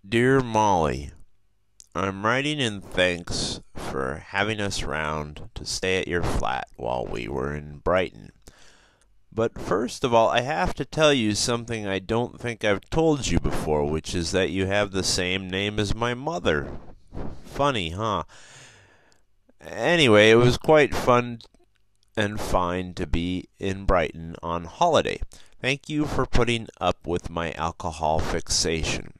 Dear Molly, I'm writing in thanks for having us round to stay at your flat while we were in Brighton. But first of all, I have to tell you something I don't think I've told you before, which is that you have the same name as my mother. Funny, huh? Anyway, it was quite fun and fine to be in Brighton on holiday. Thank you for putting up with my alcohol fixation.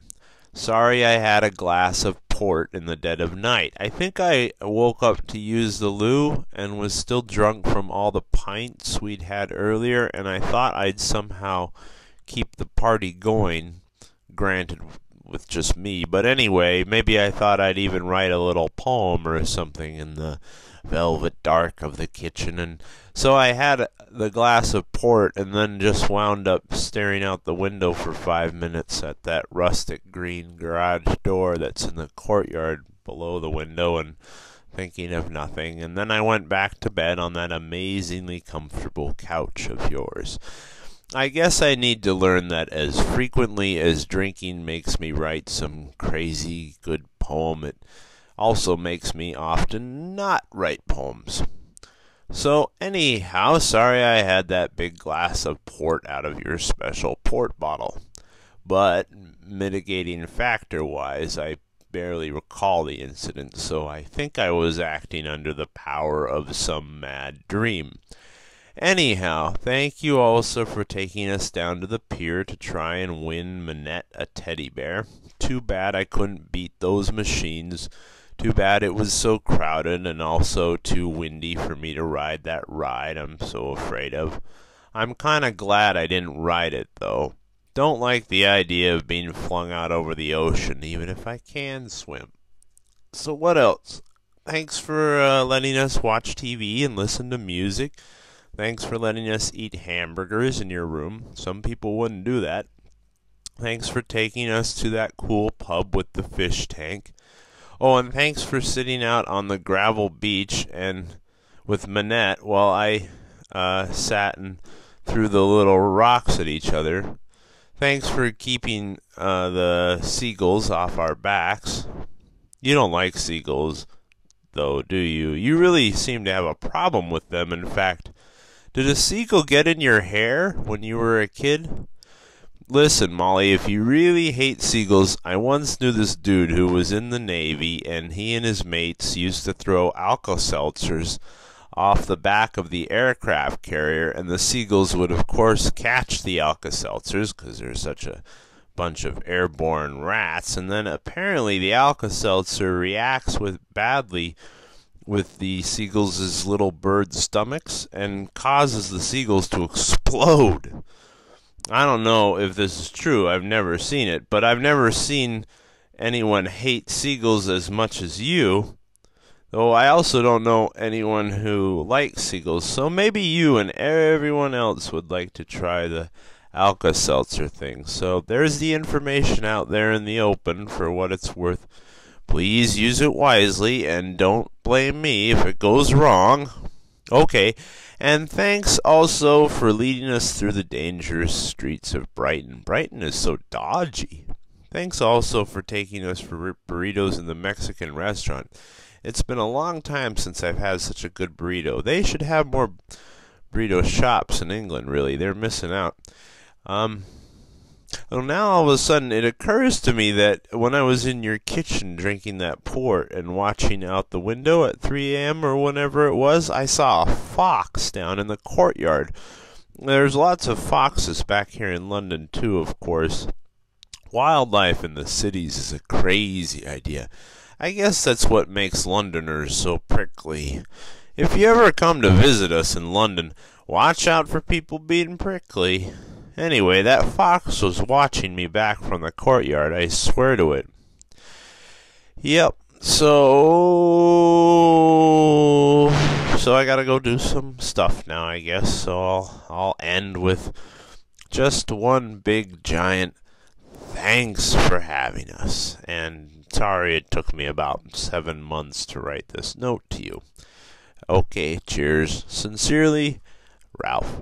Sorry I had a glass of port in the dead of night. I think I woke up to use the loo and was still drunk from all the pints we'd had earlier, and I thought I'd somehow keep the party going, granted with just me. But anyway, maybe I thought I'd even write a little poem or something in the velvet dark of the kitchen, and so I had the glass of port and then just wound up staring out the window for 5 minutes at that rustic green garage door that's in the courtyard below the window and thinking of nothing, and then I went back to bed on that amazingly comfortable couch of yours. I guess I need to learn that as frequently as drinking makes me write some crazy good poem, it also makes me often not write poems. So anyhow, sorry I had that big glass of port out of your special port bottle. But mitigating factor-wise, I barely recall the incident, so I think I was acting under the power of some mad dream. Anyhow, thank you also for taking us down to the pier to try and win Minette a teddy bear. Too bad I couldn't beat those machines. Too bad it was so crowded and also too windy for me to ride that ride I'm so afraid of. I'm kinda glad I didn't ride it, though. Don't like the idea of being flung out over the ocean, even if I can swim. So what else? Thanks for letting us watch TV and listen to music. Thanks for letting us eat hamburgers in your room. Some people wouldn't do that. Thanks for taking us to that cool pub with the fish tank. Oh, and thanks for sitting out on the gravel beach and with Minette while I sat and threw the little rocks at each other. Thanks for keeping the seagulls off our backs. You don't like seagulls, though, do you? You really seem to have a problem with them. In fact, did a seagull get in your hair when you were a kid? Listen, Molly, if you really hate seagulls, I once knew this dude who was in the Navy, and he and his mates used to throw Alka-Seltzers off the back of the aircraft carrier, and the seagulls would, of course, catch the Alka-Seltzers, because there's such a bunch of airborne rats, and then apparently the Alka-Seltzer reacts badly with the seagulls' little bird stomachs and causes the seagulls to explode. I don't know if this is true. I've never seen it, but I've never seen anyone hate seagulls as much as you. Though I also don't know anyone who likes seagulls, so maybe you and everyone else would like to try the Alka-Seltzer thing. So there's the information out there in the open for what it's worth. Please use it wisely and don't blame me if it goes wrong. Okay, and thanks also for leading us through the dangerous streets of Brighton. Brighton is so dodgy. Thanks also for taking us for burritos in the Mexican restaurant. It's been a long time since I've had such a good burrito. They should have more burrito shops in England, really. They're missing out. Well, now all of a sudden it occurs to me that when I was in your kitchen drinking that port and watching out the window at 3 a.m. or whenever it was, I saw a fox down in the courtyard. There's lots of foxes back here in London, too, of course. Wildlife in the cities is a crazy idea. I guess that's what makes Londoners so prickly. If you ever come to visit us in London, watch out for people being prickly. Anyway, that fox was watching me back from the courtyard, I swear to it. Yep, so I gotta go do some stuff now, I guess. So I'll end with just one big giant thanks for having us. And sorry it took me about 7 months to write this note to you. Okay, cheers. Sincerely, Ralph.